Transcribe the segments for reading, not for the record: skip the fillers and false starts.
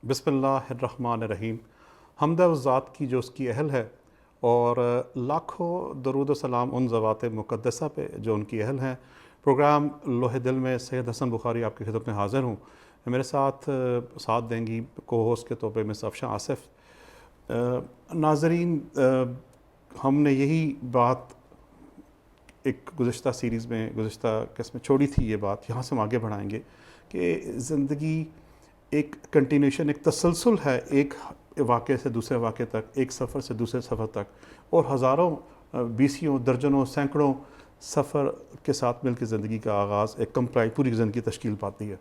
بسم اللہ الرحمن الرحیم. حمد و ذات کی جو اس کی اہل ہے، اور لاکھوں درود و سلام ان ذوات مقدسہ پہ جو ان کی اہل ہیں. پروگرام لوح دل میں سید حسن بخاری آپ کی خدمت میں حاضر ہوں. میرے ساتھ دیں گی کو ہوسٹ کے طور پہ مس افشاں آصف. ناظرین، ہم نے یہی بات ایک گزشتہ سیریز میں گزشتہ قسم میں چھوڑی تھی. یہ بات یہاں سے ہم آگے بڑھائیں گے کہ زندگی ایک کنٹینیوشن، ایک تسلسل ہے، ایک واقعے سے دوسرے واقعے تک، ایک سفر سے دوسرے سفر تک، اور ہزاروں، بیسیوں، درجنوں، سینکڑوں سفر کے ساتھ مل کے زندگی کا آغاز ایک پوری زندگی تشکیل پاتی ہے.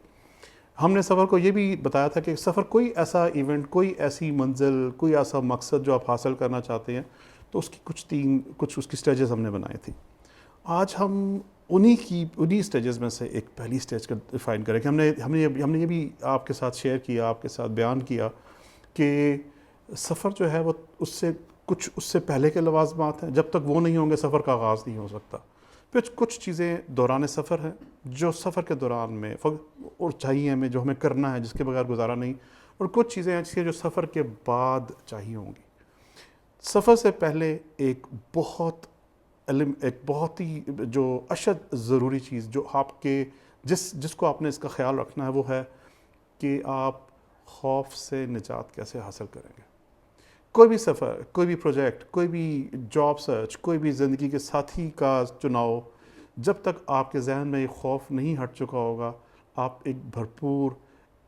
ہم نے سفر کو یہ بھی بتایا تھا کہ سفر کوئی ایسا ایونٹ، کوئی ایسی منزل، کوئی ایسا مقصد جو آپ حاصل کرنا چاہتے ہیں تو اس کی کچھ اس کی سٹیجز ہم نے بنائی تھی. آج ہم انہی سٹیجز میں سے ایک پہلی سٹیج کا ڈیفائن کریں کہ ہم نے یہ بھی آپ کے ساتھ شیئر کیا، آپ کے ساتھ بیان کیا کہ سفر جو ہے وہ اس سے پہلے کے لوازمات ہیں. جب تک وہ نہیں ہوں گے سفر کا آغاز نہیں ہو سکتا. پھر کچھ چیزیں دوران سفر ہیں جو سفر کے دوران میں اور چاہیے ہمیں، جو ہمیں کرنا ہے، جس کے بغیر گزارا نہیں، اور کچھ چیزیں ایسی جو سفر کے بعد چاہیے ہوں گی. سفر سے پہلے ایک بہت ہی جو اشد ضروری چیز جو آپ کے جس کو آپ نے اس کا خیال رکھنا ہے وہ ہے کہ آپ خوف سے نجات کیسے حاصل کریں گے. کوئی بھی سفر، کوئی بھی پروجیکٹ، کوئی بھی جاب سرچ، کوئی بھی زندگی کے ساتھی کا چناؤ، جب تک آپ کے ذہن میں یہ خوف نہیں ہٹ چکا ہوگا آپ ایک بھرپور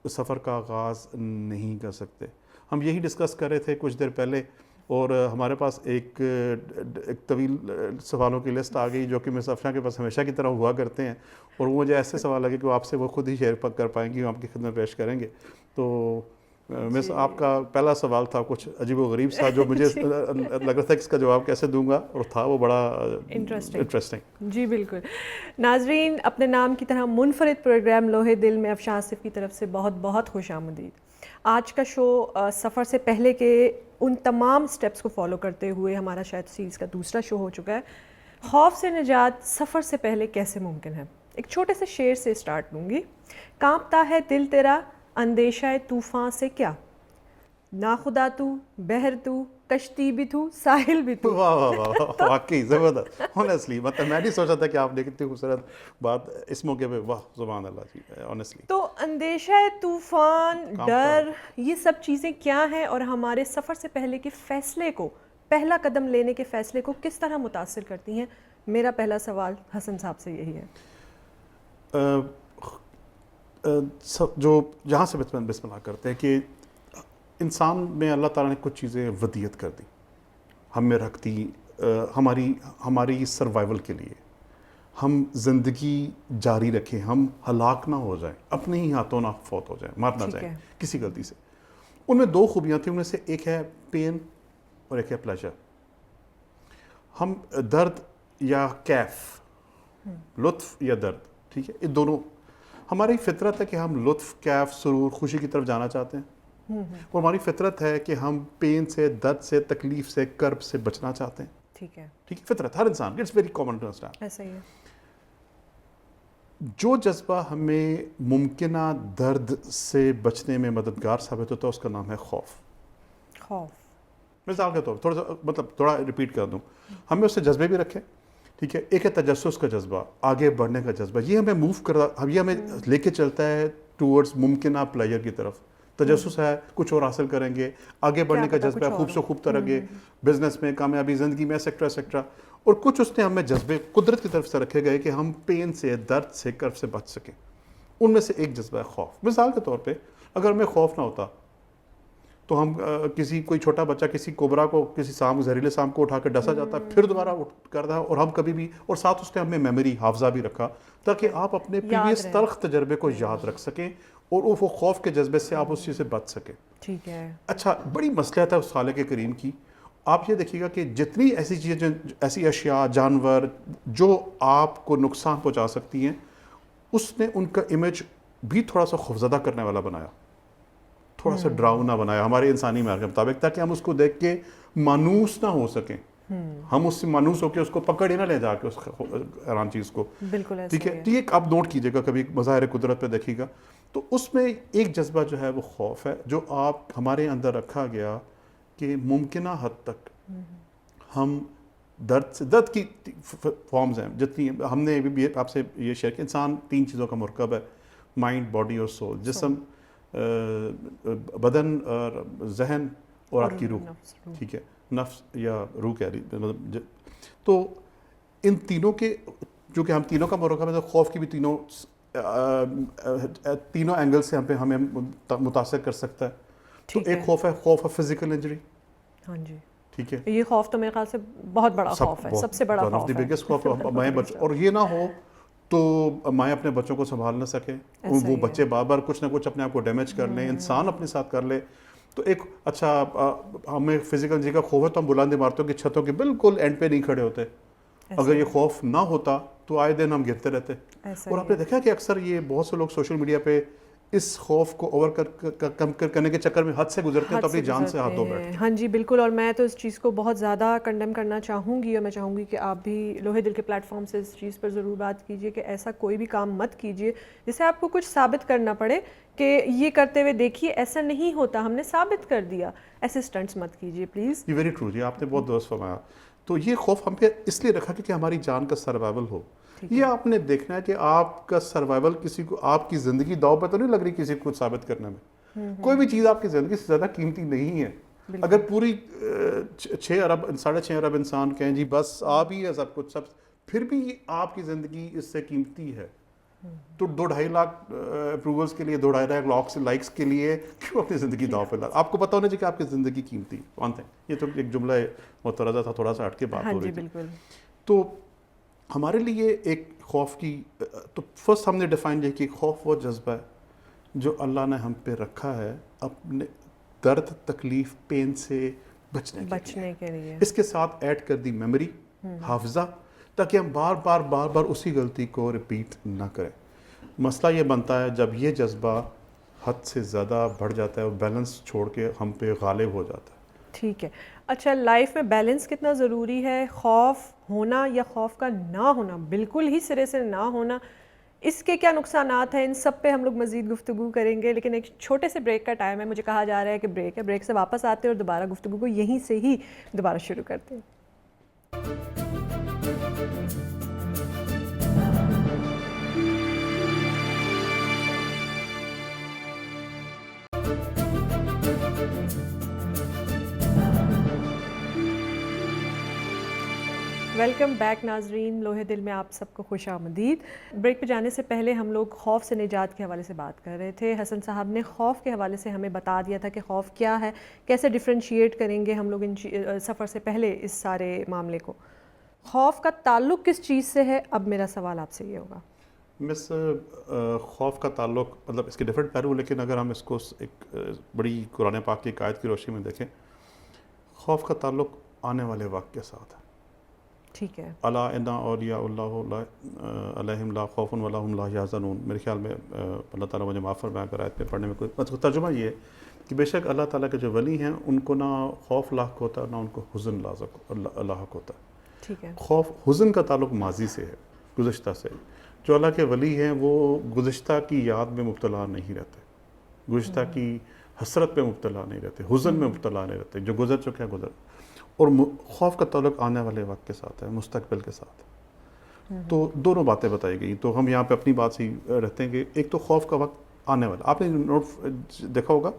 سفر کا آغاز نہیں کر سکتے. ہم یہی ڈسکس کر رہے تھے کچھ دیر پہلے، اور ہمارے پاس ایک طویل سوالوں کی لسٹ آ گئی جو کہ مس افشاں کے پاس ہمیشہ کی طرح ہوا کرتے ہیں، اور وہ مجھے ایسے سوال لگے کہ وہ آپ سے وہ خود ہی شیئر کر پائیں گی، آپ کی خدمت پیش کریں گے. تو مس آپ کا پہلا سوال تھا کچھ عجیب و غریب سا جو مجھے لگ رہا تھا کہ اس کا جواب کیسے دوں گا، اور تھا وہ بڑا انٹرسٹنگ. جی بالکل. ناظرین، اپنے نام کی طرح منفرد پروگرام لوح دل میں افشاں آصف کی طرف سے بہت بہت خوش آمدید. آج کا شو سفر سے پہلے کے ان تمام سٹیپس کو فالو کرتے ہوئے ہمارا شاید سیریز کا دوسرا شو ہو چکا ہے. خوف سے نجات سفر سے پہلے کیسے ممکن ہے؟ ایک چھوٹے سے شعر سے سٹارٹ لوں گی. کانپتا ہے دل تیرا اندیشہ طوفان سے کیا، ناخدا تو، بحر تو، کشتی بھی تو، ساحل بھی تو. واہ واہ واہ، واقعی زبردست. آنیسٹلی مطلب میں نہیں سوچا تھا کہ آپ نے کتنی خوبصورت بات اس موقع پہ، واہ سبحان اللہ جی. آنیسٹلی تو اندیشہ، طوفان، ڈر، یہ سب چیزیں کیا ہیں اور ہمارے سفر سے پہلے کے فیصلے کو، پہلا قدم لینے کے فیصلے کو کس طرح متاثر کرتی ہیں؟ میرا پہلا سوال حسن صاحب سے یہی ہے. جو جہاں سے بسم اللہ کرتے ہیں کہ انسان میں اللہ تعالیٰ نے کچھ چیزیں ودیت کر دی، ہم میں رکھ دی ہماری سروائیول کے لیے. ہم زندگی جاری رکھیں، ہم ہلاک نہ ہو جائیں، اپنے ہی ہاتھوں نہ فوت ہو جائیں، مر نہ جائیں کسی غلطی سے. ان میں دو خوبیاں تھیں، ان میں سے ایک ہے پین اور ایک ہے پلیجر. ہم درد یا کیف، لطف یا درد، ٹھیک ہے، یہ دونوں ہماری فطرت ہے کہ ہم لطف، کیف، سرور، خوشی کی طرف جانا چاہتے ہیں، اور ہماری فطرت ہے کہ ہم پین سے، درد سے، تکلیف سے، کرب سے بچنا چاہتے ہیں. ٹھیک ہے، فطرت ہر انسان، it's very common to understand. ایسا ہی ہے. جو جذبہ ہمیں ممکنہ درد سے بچنے میں مددگار ثابت ہوتا ہے اس کا نام ہے خوف. مثال کے طور پر تھوڑا ریپیٹ کر دوں، ہمیں اس سے جذبے بھی رکھیں، ٹھیک ہے. ایک ہے تجسس کا جذبہ، آگے بڑھنے کا جذبہ، یہ ہمیں یہ ہمیں لے کے چلتا ہے ٹورڈز ممکنہ پلیجر کی طرف. تجسس ہے کچھ اور حاصل کریں گے، آگے بڑھنے کا جذبہ ہے خوب سے خوب طرح کے بزنس میں، کامیابی زندگی میں، ایکسٹرا ایکسٹرا. اور کچھ اس نے ہمیں جذبے قدرت کی طرف سے رکھے گئے کہ ہم پین سے، درد سے، کرب سے بچ سکیں. ان میں سے ایک جذبہ ہے خوف. مثال کے طور پہ اگر ہمیں خوف نہ ہوتا تو ہم کوئی چھوٹا بچہ کسی کوبرا کو، کسی زہریلے سام کو اٹھا کے ڈسا جاتا، پھر دوبارہ اٹھ کرتا، اور ہم کبھی بھی، اور ساتھ اس نے ہمیں میموری، حافظہ بھی رکھا تاکہ آپ اپنے پریویس تلخ تجربے کو یاد رکھ سکیں اور وہ خوف کے جذبے سے آپ اس چیز سے بچ سکیں. ٹھیک ہے. اچھا، بڑی مصلحت ہے اس خالق کریم کی. آپ یہ دیکھیے گا کہ جتنی ایسی چیزیں، ایسی اشیاء، جانور جو آپ کو نقصان پہنچا سکتی ہیں، اس نے ان کا امیج بھی تھوڑا سا خوفزدہ کرنے والا بنایا، تھوڑا سا ڈراؤنا بنایا ہمارے انسانی معیار کے مطابق، تاکہ ہم اس کو دیکھ کے مانوس نہ ہو سکیں. ہم اس سے مانوس ہو کے اس کو پکڑ ہی نہ لے جا کے اس حیران چیز کو. بالکل ٹھیک ہے. ٹھیک ہے، آپ نوٹ کیجیے گا، کبھی مظاہر قدرت پہ دیکھیے گا تو اس میں ایک جذبہ جو ہے وہ خوف ہے، جو ہمارے اندر رکھا گیا کہ ممکنہ حد تک ہم درد کی فارمز ہیں جتنی ہم نے بھی آپ سے یہ شیئر کیا، انسان 3 چیزوں کا مرکب ہے، مائنڈ، باڈی اور سول، جسم، بدن اور ذہن اور آپ کی روح، ٹھیک ہے، نفس یا روح کہہ رہی مطلب تو ان تینوں کے جو کہ ہم تینوں کا مرکب ہے، تو خوف کی بھی تینوں اینگل سے ہمیں متاثر کر سکتا ہے. تو ایک خوف ہے فزیکل انجری. ہاں جی ٹھیک ہے، یہ خوف تو میرے خیال سے بہت بڑا خوف ہے، سب سے بڑا خوف ہے. بگیسٹ خوف مائیں بچوں، اور یہ نہ ہو تو مائیں اپنے بچوں کو سنبھال نہ سکیں، وہ بچے بار بار کچھ نہ کچھ اپنے آپ کو ڈیمیج کر لیں، انسان اپنے ساتھ کر لے. تو ایک اچھا ہمیں فزیکل انجری کا خوف ہے تو ہم بلند عمارتوں کی چھتوں کے بالکل اینڈ پہ نہیں کھڑے ہوتے. اگر یہ خوف نہ ہوتا تو آئے دن ہم گرتے رہتے. اور آپ نے دیکھا کہ اکثر یہ بہت سے لوگ سوشل میڈیا پہ اس خوف کو اوور کم کرنے کے چکر میں حد سے گزرتے ہیں تو اپنی جان سے ہاتھ دھو بیٹھتے ہیں. ہاں جی بالکل، اور میں تو اس چیز کو بہت زیادہ کنڈیم کرنا چاہوں گی، اور میں چاہوں گی کہ آپ بھی لوہے دل کے پلیٹ فارم سے اس چیز پر ضرور بات کیجیے کہ ایسا کوئی بھی کام مت کیجیے جسے آپ کو کچھ ثابت کرنا پڑے کہ یہ کرتے ہوئے دیکھیے ایسا نہیں ہوتا، ہم نے ثابت کر دیا. ایسے اسٹنٹس مت کیجیے پلیز. یہ ویری ٹرو جی، آپ نے بہت درست فرمایا. تو یہ خوف ہم پہ اس لیے رکھا کہ ہماری جان کا سروائیول ہو. یہ آپ نے دیکھنا ہے کہ آپ کا سروائیول کسی کو، آپ کی زندگی داؤ پہ تو نہیں لگ رہی کسی کو ثابت کرنے میں. کوئی بھی چیز آپ کی زندگی سے زیادہ قیمتی نہیں ہے. اگر پوری 6.5 ارب انسان کہیں جی بس آپ ہی ہے سب کچھ، پھر بھی آپ کی زندگی اس سے قیمتی ہے. تو 2-2.5 لاکھ اپروولس کے لیے، 2.5 لاکھ لائکس کے لیے کیوں اپنی زندگی داؤ پہ آپ کو پتا ہونا چاہیے کہ آپ کی زندگی قیمتی. یہ تو ایک جملہ مترادہ تھا، تھوڑا سا ہٹ کے بات ہو رہی تھی. تو ہمارے لیے ایک خوف کی تو فرسٹ ہم نے ڈیفائن کیا کہ خوف وہ جذبہ ہے جو اللہ نے ہم پہ رکھا ہے اپنے درد، تکلیف، پین سے بچنے کے لیے. اس کے ساتھ ایڈ کر دی میموری، حافظہ، تاکہ ہم بار بار اسی غلطی کو ریپیٹ نہ کریں. مسئلہ یہ بنتا ہے جب یہ جذبہ حد سے زیادہ بڑھ جاتا ہے اور بیلنس چھوڑ کے ہم پہ غالب ہو جاتا ہے. ٹھیک ہے. اچھا، لائف میں بیلنس کتنا ضروری ہے؟ خوف ہونا یا خوف کا نہ ہونا، بالکل ہی سرے سے نہ ہونا، اس کے کیا نقصانات ہیں؟ ان سب پہ ہم لوگ مزید گفتگو کریں گے، لیکن ایک چھوٹے سے بریک کا ٹائم ہے. مجھے کہا جا رہا ہے کہ بریک ہے، بریک سے واپس آتے ہیں اور دوبارہ گفتگو کو یہیں سے ہی دوبارہ شروع کرتے ہیں. ویلکم بیک ناظرین، لوہے دل میں آپ سب کو خوش آمدید. بریک پہ جانے سے پہلے ہم لوگ خوف سے نجات کے حوالے سے بات کر رہے تھے. حسن صاحب نے خوف کے حوالے سے ہمیں بتا دیا تھا کہ خوف کیا ہے، کیسے ڈفرینشیٹ کریں گے ہم لوگ ان سفر سے پہلے اس سارے معاملے کو. خوف کا تعلق کس چیز سے ہے؟ اب میرا سوال آپ سے یہ ہوگا. مس خوف کا تعلق مطلب اس کے ڈفرینٹ پہلو، لیکن اگر ہم اس کو ایک بڑی قرآن پاک کی ایک آیت کی روشنی میں دیکھیں، خوف کا تعلق آنے والے وقت کے ساتھ ہے. ٹھیک ہے. الا ان اولیاء اللہ علیہم لا خوف ولا هم لا يحزنون. میرے خیال میں اللہ تعالیٰ مجھے معاف فرمائے اگر آیت میں پڑھنے میں کوئی ترجمہ یہ ہے کہ بے شک اللہ تعالیٰ کے جو ولی ہیں ان کو نہ خوف لاحق ہوتا، نہ ان کو حزن لاحق ہوتا. ٹھیک ہے. خوف، حزن کا تعلق ماضی سے ہے، گزشتہ سے. جو اللہ کے ولی ہیں وہ گزشتہ کی یاد میں مبتلا نہیں رہتے، گزشتہ کی حسرت پہ مبتلا نہیں رہتے، حزن میں مبتلا نہیں رہتے. جو گزر چکے ہیں گزر. اور خوف کا تعلق آنے والے وقت کے ساتھ ہے، مستقبل کے ساتھ. تو دونوں باتیں بتائی گئی. تو ہم یہاں پہ اپنی بات سے رہتے ہیں کہ ایک تو خوف کا وقت آنے والا، آپ نے نوٹ دیکھا ہوگا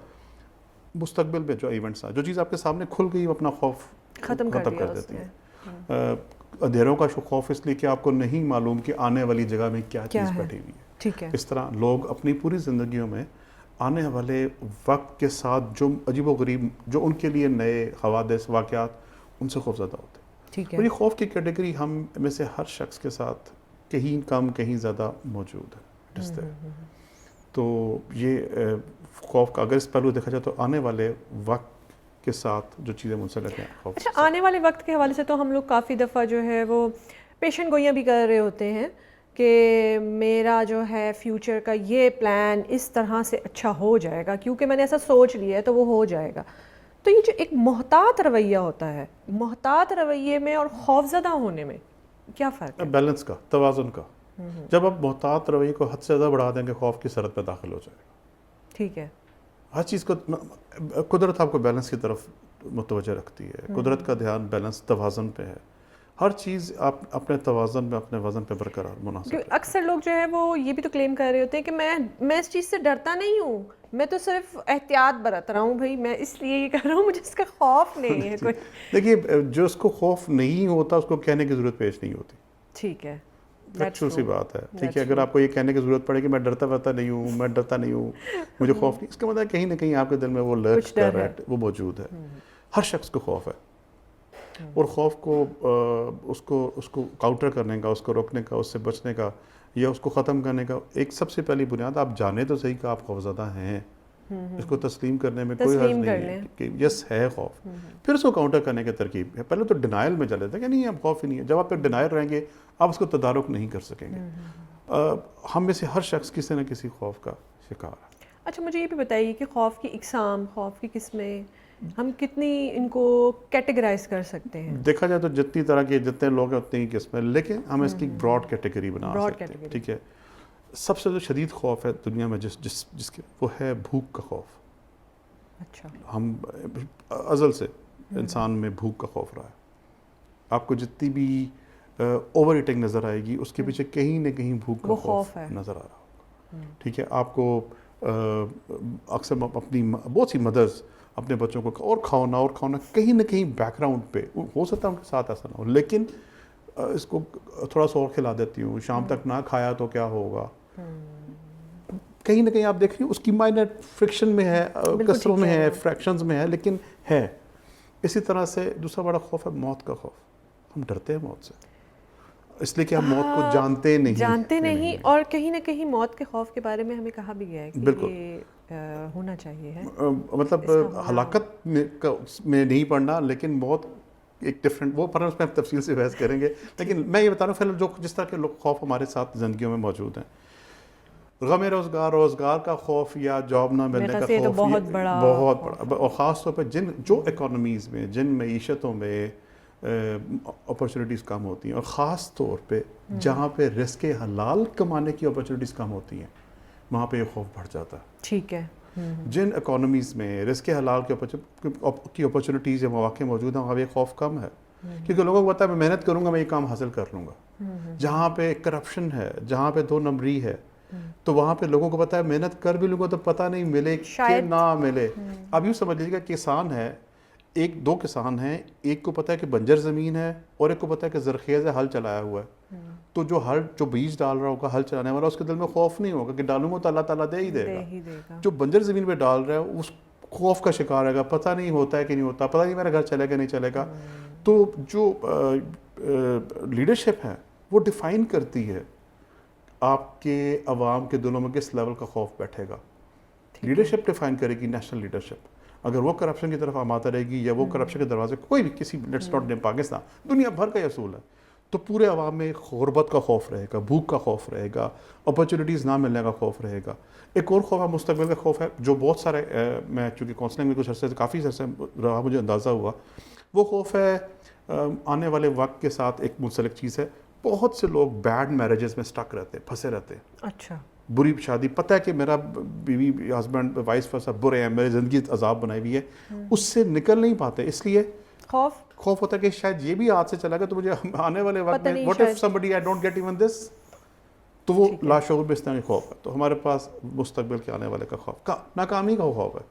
مستقبل میں جو ایونٹس ہیں، جو چیز آپ کے سامنے کھل گئی وہ اپنا خوف ختم کر دیتی ہے. اندھیروں کا خوف اس لیے کہ آپ کو نہیں معلوم کہ آنے والی جگہ میں کیا چیز بیٹھی ہوئی ہے. ٹھیک ہے. اس طرح لوگ اپنی پوری زندگیوں میں آنے والے وقت کے ساتھ جو عجیب و غریب، جو ان کے لیے نئے حوادث، واقعات، ان سے خوف زدہ ہوتے ہیں. ٹھیک ہے. اور یہ خوف کی کیٹیگری ہم میں سے ہر شخص کے ساتھ کہیں کم کہیں زیادہ موجود ہے. تو یہ خوف کا اگر اس پہلو دیکھا جائے تو آنے والے وقت کے ساتھ جو چیزیں منسلک ہیں خوف. اچھا، آنے والے وقت کے حوالے سے تو ہم لوگ کافی دفعہ جو ہے وہ پیشن گوئیاں بھی کر رہے ہوتے ہیں کہ میرا جو ہے فیوچر کا یہ پلان اس طرح سے اچھا ہو جائے گا کیونکہ میں نے ایسا سوچ لیا ہے تو وہ ہو جائے گا. تو یہ جو ایک محتاط رویہ ہوتا ہے، محتاط رویے میں اور خوف زدہ ہونے میں کیا فرق ہے؟ بیلنس کا، توازن کا. جب آپ محتاط رویے کو حد سے زیادہ بڑھا دیں گے خوف کی سرحد پہ داخل ہو جائے گا. ٹھیک ہے. ہر چیز کو قدرت آپ کو بیلنس کی طرف متوجہ رکھتی ہے. قدرت کا دھیان بیلنس توازن پہ ہے. ہر چیز آپ اپنے توازن میں اپنے وزن پہ برقرار مناسب. اکثر لوگ جو ہے وہ یہ بھی تو کلیم کر رہے ہوتے ہیں کہ میں اس چیز سے ڈرتا نہیں ہوں, میں تو صرف احتیاط برت رہا ہوں, بھائی میں اس لیے یہ کر رہا ہوں, مجھے اس کا خوف نہیں ہے کوئی. دیکھیے جو اس کو خوف نہیں ہوتا اس کو کہنے کی ضرورت پیش نہیں ہوتی. ٹھیک ہے, فیکچوئل سی بات ہے. ٹھیک ہے, اگر آپ کو یہ کہنے کی ضرورت پڑے کہ میں ڈرتا نہیں ہوں, میں ڈرتا نہیں ہوں, مجھے خوف نہیں, اس کا مطلب کہیں نہ کہیں آپ کے دل میں وہ لرچ کر رہا ہے, وہ موجود ہے. ہر شخص کو خوف ہے, اور خوف کو اس کو کاؤنٹر کرنے کا, اس کو روکنے کا, اس سے بچنے کا یا اس کو ختم کرنے کا ایک سب سے پہلی بنیاد, آپ جانے تو صحیح کہ آپ خوفزدہ ہیں, اس کو تسلیم کرنے میں کوئی حرج نہیں ہے کہ یس ہے خوف. پھر اس کو کاؤنٹر کرنے کی ترکیب ہے. پہلے تو ڈینائل میں چلے تھے کہ نہیں اب خوف ہی نہیں ہے. جب آپ پہ ڈینائل رہیں گے آپ اس کو تدارک نہیں کر سکیں گے. ہم میں سے ہر شخص کسی نہ کسی خوف کا شکار ہے. اچھا مجھے یہ بھی بتائیے کہ خوف کی اقسام, خوف کی قسمیں, ہم کتنی ان کو کیٹیگرائز کر سکتے ہیں؟ دیکھا جائے تو جتنی طرح کے جتنے لوگ ہیں اتنی ہی قسمیں, لیکن ہم اس کی براڈ کیٹیگری بنا سکتے ہیں. ٹھیک ہے, سب سے جو شدید خوف ہے دنیا میں جس کے وہ ہے بھوک کا خوف. اچھا, ہم ازل سے انسان میں بھوک کا خوف رہا ہے. آپ کو جتنی بھی اوور ایٹنگ نظر آئے گی اس کے پیچھے کہیں نہ کہیں بھوک کا خوف نظر آ رہا ہوگا. ٹھیک ہے, آپ کو اکثر اپنی بہت سی مدرز اپنے بچوں کو اور کھاؤنا کہیں نہ کہیں بیک گراؤنڈ پہ ہو سکتا ہے ان کے ساتھ ایسا نہ ہو, لیکن اس کو تھوڑا سا اور کھلا دیتی ہوں, شام تک نہ کھایا تو کیا ہوگا. کہیں نہ کہیں آپ دیکھ رہے ہیں اس کی مائنر فرکشن میں ہے, کسروں میں ہے, فریکشنز میں ہے, لیکن ہے. اسی طرح سے دوسرا بڑا خوف ہے موت کا خوف. ہم ڈرتے ہیں موت سے اس لیے کہ ہم موت کو جانتے نہیں. اور کہیں نہ کہیں موت کے خوف کے بارے میں ہمیں کہا بھی گیا ہے کہ یہ ہونا چاہیے ہے, مطلب ہلاکت میں نہیں پڑنا, لیکن موت ایک ڈفرینٹ, وہ پر اس میں تفصیل سے بحث کریں گے. لیکن میں یہ بتا رہا ہوں فی الحال جس طرح کے لوگ خوف ہمارے ساتھ زندگیوں میں موجود ہیں, غم روزگار کا خوف یا جاب نہ ملنے کا خوف بہت بڑا, اور خاص طور پہ جو اکانومیز میں جن معیشتوں میں اپرچونیٹیز کم ہوتی ہیں, اور خاص طور پہ جہاں پہ رزق حلال کمانے کی اپرچونیٹیز کم ہوتی ہیں وہاں پہ یہ خوف بڑھ جاتا ہے. ٹھیک ہے, جن اکانومیز میں رزق حلال کی اپرچونیٹیز یا مواقع موجود ہیں وہاں پہ یہ خوف کم ہے, کیونکہ لوگوں کو پتا ہے میں محنت کروں گا میں یہ کام حاصل کر لوں گا. جہاں پہ کرپشن ہے, جہاں پہ 2 نمبری ہے, تو وہاں پہ لوگوں کو پتا ہے محنت کر بھی لوں گا تو پتہ نہیں ملے کہ نہ ملے. اب یوں سمجھ لیجیے گا کسان ہے, 2 کسان ہیں, ایک کو پتا ہے کہ بنجر زمین ہے اور ایک کو پتا ہے کہ زرخیز ہے, ہل چلایا ہوا ہے. تو جو بیج ڈال رہا ہوگا, ہل چلانے والا, اس کے دل میں خوف نہیں ہوگا کہ ڈالوں گا تو اللہ تعالیٰ دے ہی دے گا. جو بنجر زمین پہ ڈال رہا ہے اس خوف کا شکار ہے گا, پتہ نہیں ہوتا ہے کہ نہیں ہوتا, پتہ نہیں میرا گھر چلے گا نہیں چلے گا. تو جو لیڈرشپ ہے وہ ڈیفائن کرتی ہے آپ کے عوام کے دلوں میں کس لیول کا خوف بیٹھے گا. لیڈرشپ ڈیفائن کرے گی نیشنل لیڈرشپ. اگر وہ کرپشن کی طرف آماتا رہے گی یا وہ کرپشن کے دروازے کوئی بھی کسی لیٹس ناٹ نیم پاکستان, دنیا بھر کا یہ اصول ہے, تو پورے عوام میں غربت کا خوف رہے گا, بھوک کا خوف رہے گا, اپرچونیٹیز نہ ملنے کا خوف رہے گا. ایک اور خوف ہے مستقبل کا خوف ہے, جو بہت سارے میں چونکہ کاؤنسلنگ میں کچھ عرصے سے کافی عرصے رہا مجھے اندازہ ہوا, وہ خوف ہے آنے والے وقت کے ساتھ ایک منسلک چیز ہے. بہت سے لوگ بیڈ میرجز میں سٹک رہتے ہیں, پھنسے رہتے ہیں. اچھا, بری شادی, پتہ ہے کہ میرا بیوی ہسبینڈ وائس ورسا برے ہیں, میری زندگی عذاب بنائی ہوئی ہے, اس سے نکل نہیں پاتے. اس لیے خوف ہوتا ہے کہ شاید یہ بھی ہاتھ سے چلا گیا تو مجھے آنے والے وقت میں what if somebody I don't get even this, تو وہ لاشعور میں اس طرح کا خوف ہے. تو ہمارے پاس مستقبل کے آنے والے کا خوف, ناکامی کا خوف ہے.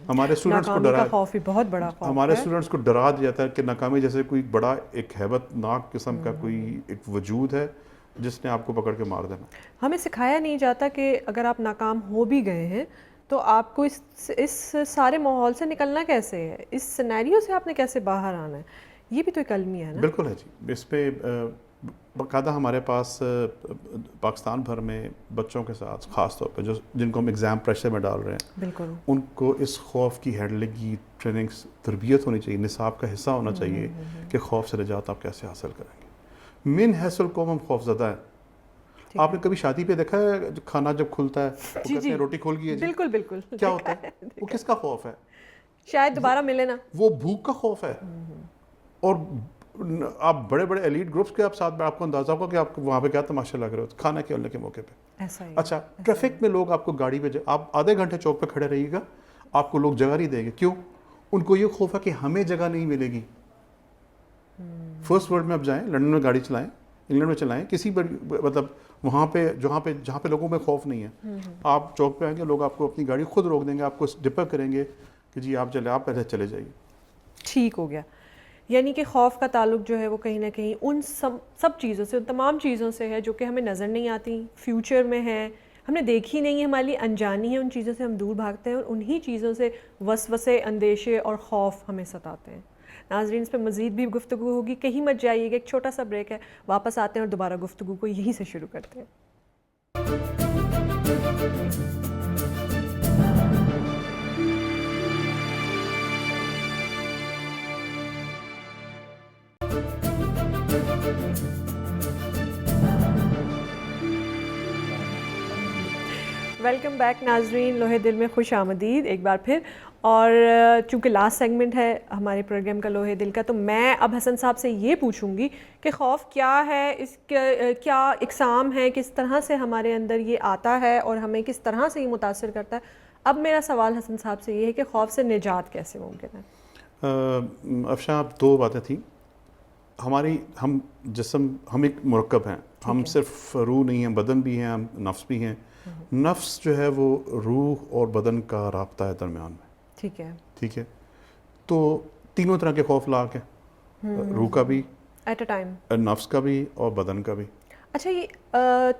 ہمارے اسٹوڈنٹس کو ڈرا, خوف بھی بہت بڑا خوف ہے. ہمارے اسٹوڈنٹس کو ڈرا دیا جاتا ہے کہ ناکامی جیسے کوئی بڑا ایک ہیبت ناک قسم کا کوئی ایک وجود ہے جس نے آپ کو پکڑ کے مار دینا. ہمیں سکھایا نہیں جاتا کہ اگر آپ ناکام ہو بھی گئے ہیں تو آپ کو اس سارے ماحول سے نکلنا کیسے ہے, اس سینیریو سے آپ نے کیسے باہر آنا ہے. یہ بھی تو ایک المیہ ہے نا. بالکل ہے جی. اس پہ باقاعدہ ہمارے پاس پاکستان بھر میں بچوں کے ساتھ خاص طور پہ جن کو ہم ایگزام پریشر میں ڈال رہے ہیں, بالکل ان کو اس خوف کی ہینڈلنگ کی ٹریننگ تربیت ہونی چاہیے, نصاب کا حصہ ہونا چاہیے کہ خوف سے نجات آپ کیسے حاصل کریں گے. من حیث القوم ہم خوف زدہ ہیں. آپ نے کبھی شادی پہ دیکھا ہے کھانا جب کھلتا ہے وہ کہتے ہیں روٹی کھل گئی ہے؟ بالکل بالکل. کیا ہوتا ہے وہ, کس کا خوف ہے؟ شاید دوبارہ ملے نا. وہ بھوک کا خوف ہے. اور آپ بڑے بڑے ایلیٹ گروپس کے آپ ساتھ میں آپ کو اندازہ ہوگا کہ آپ وہاں پہ کیا تماشا لگ رہے ہو کھانا کھیلنے کے موقع پہ. ایسا ہی اچھا ٹریفک میں لوگ آپ کو گاڑی پہ آپ آدھے گھنٹے چوک پہ کھڑے رہیے گا, آپ کو لوگ جگہ نہیں دیں گے. کیوں؟ ان کو یہ خوف ہے کہ ہمیں جگہ نہیں ملے گی. فرسٹ ورلڈ میں آپ جائیں, لنڈن میں گاڑی چلائیں, انگلینڈ میں چلائیں, کسی مطلب وہاں پہ جہاں پہ لوگوں میں خوف نہیں ہے, آپ چوک پہ آئیں گے, لوگ آپ کو اپنی گاڑی خود روک دیں گے, آپ کو ڈپر کریں گے کہ جی آپ چلے, آپ پہلے چلے جائیے. ٹھیک ہو گیا. یعنی کہ خوف کا تعلق جو ہے وہ کہیں نہ کہیں ان سب چیزوں سے, ان تمام چیزوں سے ہے جو کہ ہمیں نظر نہیں آتی, فیوچر میں ہے, ہم نے دیکھی نہیں ہے, ہماری انجانی ہے, ان چیزوں سے ہم دور بھاگتے ہیں اور انہی چیزوں سے وسوسے, اندیشے اور خوف ہمیں ستاتے ہیں. ناظرین اس پہ مزید بھی گفتگو ہوگی, کہیں مت جائیے گا, ایک چھوٹا سا بریک ہے, واپس آتے ہیں اور دوبارہ گفتگو کو یہیں سے شروع کرتے ہیں. ویلکم بیک ناظرین, لوہے دل میں خوش آمدید ایک بار پھر. اور چونکہ لاسٹ سیگمنٹ ہے ہمارے پروگرام کا لوہے دل کا, تو میں اب حسن صاحب سے یہ پوچھوں گی کہ خوف کیا ہے, اس کیا اقسام ہے, کس طرح سے ہمارے اندر یہ آتا ہے اور ہمیں کس طرح سے یہ متاثر کرتا ہے. اب میرا سوال حسن صاحب سے یہ ہے کہ خوف سے نجات کیسے ممکن ہے؟ افشاں آپ دو باتیں تھیں. ہم جسم, ہم ایک مرکب ہیں, ہم صرف روح نہیں ہیں, بدن بھی ہیں, ہم نفس بھی ہیں. نفس جو ہے وہ روح اور بدن کا رابطہ ہے درمیان میں. ٹھیک ہے, تو تینوں طرح کے خوف لاحق ہیں, روح کا بھی ایٹ اے ٹائم, نفس کا بھی اور بدن کا بھی. اچھا یہ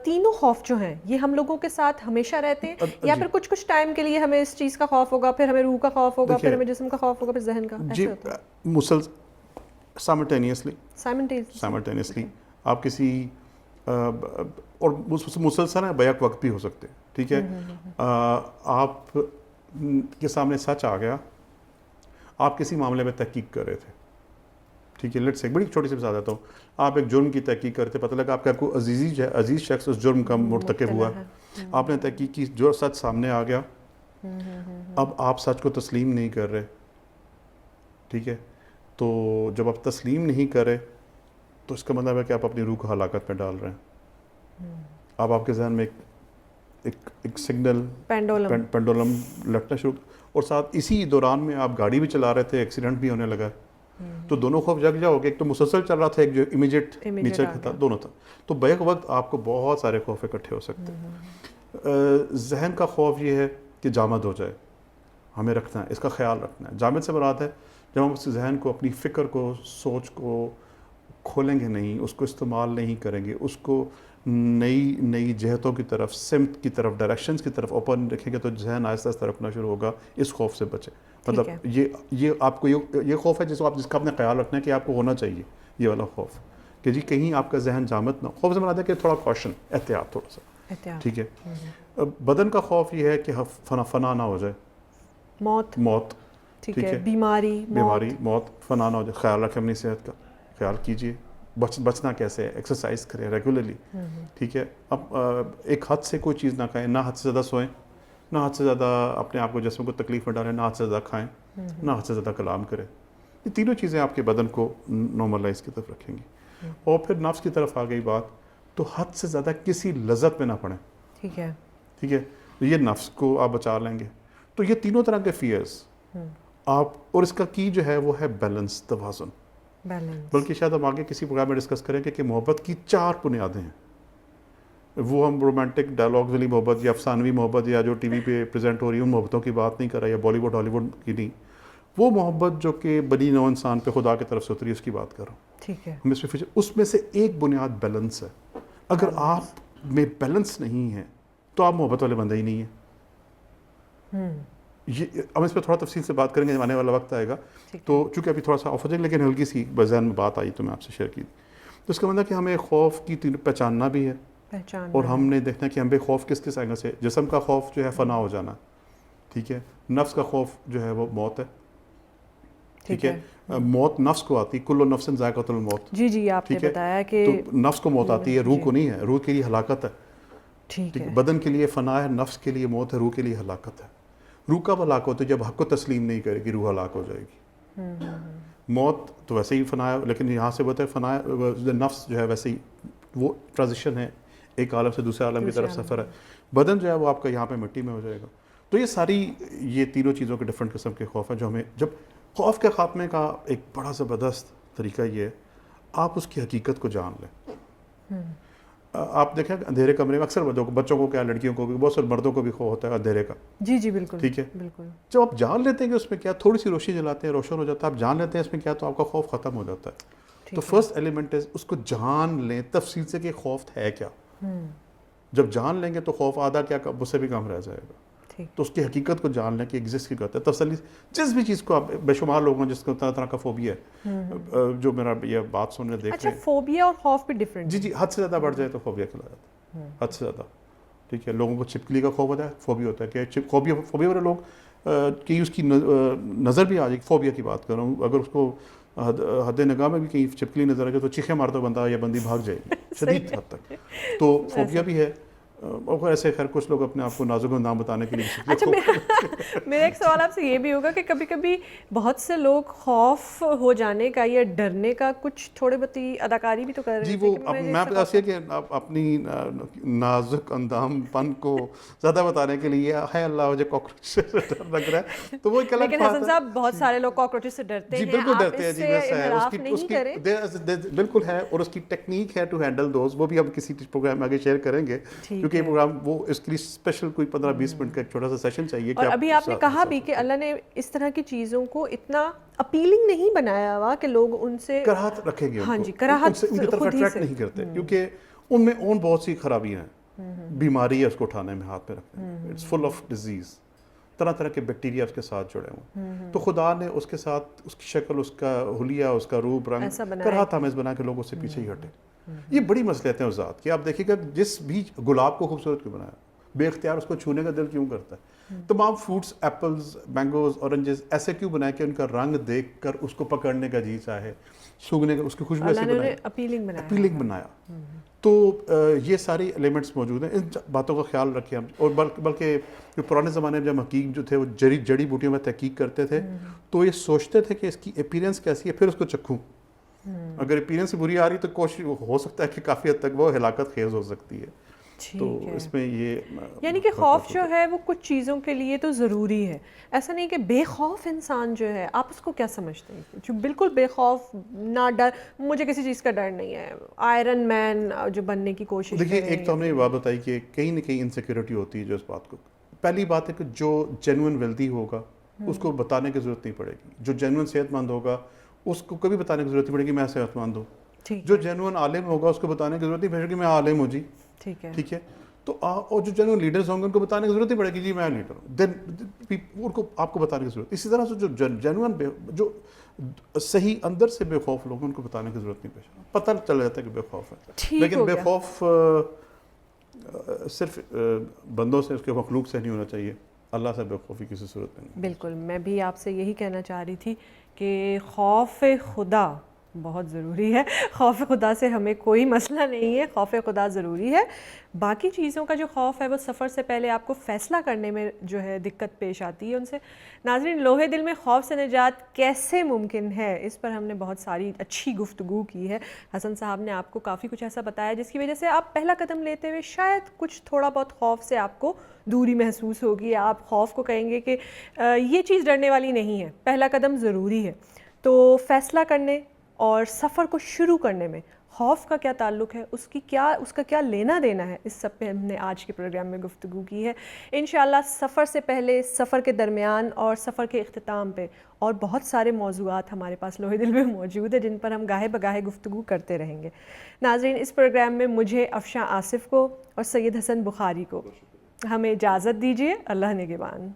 تینوں خوف جو ہیں یہ ہم لوگوں کے ساتھ ہمیشہ رہتے ہیں یا پھر کچھ ٹائم کے لیے ہمیں اس چیز کا خوف ہوگا, پھر ہمیں روح کا خوف ہوگا, پھر ہمیں جسم کا خوف ہوگا, پھر ذہن کا, جی سائملٹینیسلی آپ کسی اور مسلسل ہیں, بیک وقت بھی ہو سکتے ہیں. ٹھیک ہے, آپ کے سامنے سچ آ گیا, آپ کسی معاملے میں تحقیق کر رہے تھے. ٹھیک ہے, لیٹس سے بڑی چھوٹی سی مثال دیتا ہوں, آپ ایک جرم کی تحقیق کرتے, پتہ لگا آپ کا کوئی عزیز شخص اس جرم کا مرتکب ہوا ہے, آپ نے تحقیق کی, جو سچ سامنے آ گیا, اب آپ سچ کو تسلیم نہیں کر رہے. ٹھیک ہے, تو جب آپ تسلیم نہیں کرے تو اس کا مطلب ہے کہ آپ اپنی روح کو ہلاکت میں ڈال رہے ہیں. اب آپ کے ذہن میں ایک سگنل پینڈولم لٹنا شروع, اور ساتھ اسی دوران میں آپ گاڑی بھی چلا رہے تھے, ایکسیڈنٹ بھی ہونے لگا. تو دونوں خوف جگ ہو گئے, ایک تو مسلسل چل رہا تھا, ایک جو امیجیٹ نیچر کا تھا, دونوں تھا. تو بیک وقت آپ کو بہت سارے خوف اکٹھے ہو سکتے ہیں. ذہن کا خوف یہ ہے کہ جامد ہو جائے, ہمیں رکھنا ہے, اس کا خیال رکھنا ہے. جامد سے مراد ہے جب ہم اس ذہن کو, اپنی فکر کو, سوچ کو کھولیں گے نہیں, اس کو استعمال نہیں کریں گے, اس کو نئی جہتوں کی طرف, سمت کی طرف, ڈائریکشنز کی طرف اوپن رکھیں گے, تو ذہن آہستہ آہستہ رکھنا شروع ہوگا. اس خوف سے بچے. مطلب یہ آپ کو یہ خوف ہے جس کا آپ نے خیال رکھنا ہے کہ آپ کو ہونا چاہیے, یہ والا خوف کہ جی کہیں آپ کا ذہن جامد نہ ہو. خوف سے مراد ہے کہ تھوڑا کوشن, احتیاط تھوڑا سا. ٹھیک ہے, بدن کا خوف یہ ہے کہ فنا نہ ہو جائے, موت. ٹھیک ہے, بیماری, موت, فنا نہ ہو جائے. خیال رکھیں اپنی صحت کا, خیال کیجیے. بچنا کیسے ہے, ایکسرسائز کریں ریگولرلی. ٹھیک ہے, اب ایک حد سے کوئی چیز نہ کھائیں, نہ حد سے زیادہ سوئیں, نہ حد سے زیادہ اپنے آپ کو جسم کو تکلیف میں ڈالیں, نہ حد سے زیادہ کھائیں, نہ حد سے زیادہ کلام کریں. یہ تینوں چیزیں آپ کے بدن کو نارملائز کی طرف رکھیں گی. اور پھر نفس کی طرف آ گئی بات, تو حد سے زیادہ کسی لذت میں نہ پڑیں. ٹھیک ہے, یہ نفس کو آپ بچا لیں گے. تو یہ تینوں طرح کے فیئرز آپ, اور اس کا کی جو ہے وہ ہے بیلنس, توازن. بلکہ شاید ہم آگے کسی پروگرام میں ڈسکس کریں گے کہ محبت کی 4 بنیادیں ہیں. وہ ہم رومانٹک ڈائلاگ والی محبت یا افسانوی محبت یا جو ٹی وی پہ پریزنٹ ہو رہی ہے ان محبتوں کی بات نہیں کر رہا, یا بالی ووڈ ہالی ووڈ کی نہیں. وہ محبت جو کہ بنی نوع انسان پہ خدا کی طرف سے اتری, اس کی بات کر رہا ہوں. ٹھیک ہے, اس میں سے ایک بنیاد بیلنس ہے. اگر آپ میں بیلنس نہیں ہے تو آپ محبت والے بندے ہی نہیں ہیں. ہم اس پہ تھوڑا تفصیل سے بات کریں گے, آنے والا وقت آئے گا. تو چونکہ ابھی تھوڑا سا آف ہو جائے, لیکن ہلکی سی ذہن میں بات آئی تو میں آپ سے شیئر کی. تو اس کا مطلب کہ ہمیں خوف کی پہچاننا بھی ہے, اور ہم نے دیکھنا کہ ہم بے خوف کس اینگل سے. جسم کا خوف جو ہے فنا ہو جانا. ٹھیک ہے, نفس کا خوف جو ہے وہ موت ہے. ٹھیک ہے, موت نفس کو آتی, کل نفس ذائقۃ الموت. جی آپ نے بتایا کہ تو نفس کو موت آتی ہے, روح کو نہیں ہے. روح کے لیے ہلاکت ہے. ٹھیک ہے, بدن کے لیے فنا ہے, نفس کے لیے موت ہے, روح کے لیے ہلاکت ہے. روح کب ہلاک ہوتی ہے؟ جب حق کو تسلیم نہیں کرے گی, روح ہلاک ہو جائے گی. موت تو ویسے ہی فنا ہے، لیکن یہاں سے بتا ہے فنا نفس جو ہے ویسے ہی وہ ٹرانزیشن ہے، ایک عالم سے دوسرے عالم کی طرف سفر ہے. بدن جو ہے وہ آپ کا یہاں پہ مٹی میں ہو جائے گا. تو یہ ساری یہ تینوں چیزوں کے ڈفرینٹ قسم کے خوف ہیں جو ہمیں، جب خوف کے خاتمے کا ایک بڑا زبردست طریقہ یہ ہے آپ اس کی حقیقت کو جان لیں. آپ دیکھیں اندھیرے کمرے میں اکثر بچوں کو کیا، لڑکیوں کو بھی، بہت سارے مردوں کو بھی خوف ہوتا ہے اندھیرے کا. جی بالکل، ٹھیک ہے. بالکل. جب آپ جان لیتے ہیں کہ اس میں کیا، تھوڑی سی روشنی جلاتے ہیں روشن ہو جاتا ہے، آپ جان لیتے ہیں اس میں کیا، تو آپ کا خوف ختم ہو جاتا ہے. تو فرسٹ ایلیمنٹ ہے اس کو جان لیں تفصیل سے کہ خوف ہے کیا. جب جان لیں گے تو خوف آدھا کیا اس سے بھی کم رہ جائے گا. تو اس کی حقیقت کو جان لیں کہ ایگزسٹ کی کرتا ہے. تسلی جس بھی چیز کو آپ، بے شمار لوگوں جس کو طرح طرح کا فوبیا ہے، جو میرا یہ بات سننے دیکھ اچھا رہے ہیں. فوبیا اور خوف بھی ڈفرینٹ. جی حد سے زیادہ بڑھ جائے تو فوبیا کھلا جاتا ہے، حد سے زیادہ. ٹھیک ہے. لوگوں کو چھپکلی کا خوف ہوتا ہے، فوبیا ہوتا ہے کہ فوبیا والے لوگ کہ اس کی نظر بھی آ جائے. فوبیا کی بات کر رہا ہوں، اگر اس کو حد نگاہ میں بھی کہیں چھپکلی نظر آ جائے تو چیخیں مارتا بندہ یا بندی بھاگ جائے گی شدید حد تک. تو فوبیا بھی ہے. اور ایسے خیر کچھ لوگ اپنے آپ کو نازک نام بتانے کے لیے. اچھا میرا ایک سوال آپ سے یہ بھی ہوگا کہ کبھی کبھی بہت سے لوگ خوف ہو جانے کا یا ڈرنے کا کچھ تھوڑے بہت اداکاری بھی تو کر رہے ہیں. جی وہ میں ایسے کہ اپنی نازک اندام پن کو زیادہ بتانے کے لیے ہے اللہ مجھے کاکروچ سے ڈر لگ رہا ہے، تو وہ ایک الگ بات ہے. لیکن حسن صاحب بہت سارے لوگ کاکروچ سے ڈرتے ہیں. جی بالکل ڈرتے ہیں. جی انحراف نہیں کریں. بالکل ہے، اور اس کی ٹیکنیک ہے ٹو ہینڈل دوز، وہ بھی ہم کسی پروگرام میں آگے شیئر کریں گے کیونکہ یہ پروگرام وہ اس کے لیے اسپیشل کوئی 15-20 منٹ کا ایک چھوٹا سا سیشن چاہیے. اور ابھی آپ نے کہا بھی کہ اللہ نے اس طرح کی چیزوں کو اتنا اپیلنگ نہیں بنایا ہوا کہ لوگ ان سے کراہت رکھیں گے. ہاں جی کراہت ان کی طرف اٹریکٹ نہیں کرتے کیونکہ ان میں اون بہت سی خرابیاں ہیں. بیماری ہے اس کو اٹھانے میں، ہاتھ پہ رکھنے میں. اٹس فل آف ڈیزیز، طرح طرح کے بیکٹیریا اس کے ساتھ جڑے ہوں. تو خدا نے اس کے ساتھ اس کی شکل، اس کا حلیہ، اس کا روپ رنگ کراہت آمیز بنا کے لوگ اس سے پیچھے ہی ہٹے. یہ بڑی مصلحت ہے اس ذات کی. آپ دیکھیے گا جس بھی گلاب کو خوبصورت کیوں بنایا، بے اختیار اس کو چھونے کا دل کیوں کرتا ہے. تمام فروٹس، ایپلز، مینگوز، اورنجز ایسے کیوں بنائے کہ ان کا رنگ دیکھ کر اس کو پکڑنے کا جی چاہے، سونگھنے کا، اس کی خوشبو سے بنائی، اپیلنگ بنایا. تو یہ ساری ایلیمنٹس موجود ہیں. ان باتوں کا خیال رکھیں ہم. اور بلکہ جو پرانے زمانے میں جب حقیق جو تھے وہ جڑی بوٹیوں میں تحقیق کرتے تھے تو یہ سوچتے تھے کہ اس کی اپیرنس کیسی ہے، پھر اس کو چکھوں. اگر اپیرنس بری آ رہی تو کوشش ہو سکتا ہے کہ کافی حد تک وہ ہلاکت خیز ہو سکتی ہے. تو اس میں یہ یعنی کہ خوف جو ہے وہ کچھ چیزوں کے لیے تو ضروری ہے. ایسا نہیں کہ بے خوف انسان جو ہے، آپ اس کو کیا سمجھتے ہیں جو بالکل بے خوف، نہ ڈر، مجھے کسی چیز کا ڈر نہیں ہے، آئرن مین جو بننے کی کوشش. دیکھیے ایک تو ہم نے یہ بات بتائی کہ کہیں نہ کہیں انسیکیورٹی ہوتی ہے جو اس بات کو. پہلی بات ہے کہ جو جینوئن ویلتھی ہوگا اس کو بتانے کی ضرورت نہیں پڑے گی. جو جینوئن صحت مند ہوگا اس کو کبھی بتانے کی ضرورت نہیں پڑے گی میں صحت مند ہوں. جو جینوئن عالم ہوگا اس کو بتانے کی ضرورت نہیں پڑے گی میں عالم ہوں. جی ٹھیک ہے. تو اور جو جنرل لیڈرز ہوں گے ان کو بتانے کی ضرورت نہیں پڑے گی جی میں لیڈر ہوں. دین ان کو آپ کو بتانے کی ضرورت. اسی طرح سے جو جینوئن جو صحیح اندر سے بے خوف لوگ ہیں ان کو بتانے کی ضرورت نہیں پیش. پتہ چل جاتا ہے کہ بے خوف ہے. لیکن بے خوف صرف بندوں سے، اس کے مخلوق سے نہیں ہونا چاہیے. اللہ سے بے خوفی کسی صورت میں نہیں. بالکل میں بھی آپ سے یہی کہنا چاہ رہی تھی کہ خوف خدا بہت ضروری ہے. خوف خدا سے ہمیں کوئی مسئلہ نہیں ہے، خوف خدا ضروری ہے. باقی چیزوں کا جو خوف ہے وہ سفر سے پہلے آپ کو فیصلہ کرنے میں جو ہے دقت پیش آتی ہے ان سے. ناظرین لوہے دل میں خوف سے نجات کیسے ممکن ہے، اس پر ہم نے بہت ساری اچھی گفتگو کی ہے. حسن صاحب نے آپ کو کافی کچھ ایسا بتایا جس کی وجہ سے آپ پہلا قدم لیتے ہوئے شاید کچھ تھوڑا بہت خوف سے آپ کو دوری محسوس ہوگی. آپ خوف کو کہیں گے کہ یہ چیز ڈرنے والی نہیں ہے. پہلا قدم ضروری ہے. تو فیصلہ کرنے اور سفر کو شروع کرنے میں خوف کا کیا تعلق ہے، اس کا کیا لینا دینا ہے، اس سب پہ ہم نے آج کے پروگرام میں گفتگو کی ہے. انشاءاللہ سفر سے پہلے، سفر کے درمیان اور سفر کے اختتام پہ اور بہت سارے موضوعات ہمارے پاس لوہے دل میں موجود ہیں جن پر ہم گاہے بگاہے گفتگو کرتے رہیں گے. ناظرین اس پروگرام میں مجھے افشاں آصف کو اور سید حسن بخاری کو ہمیں اجازت دیجیے. اللہ نگہبان.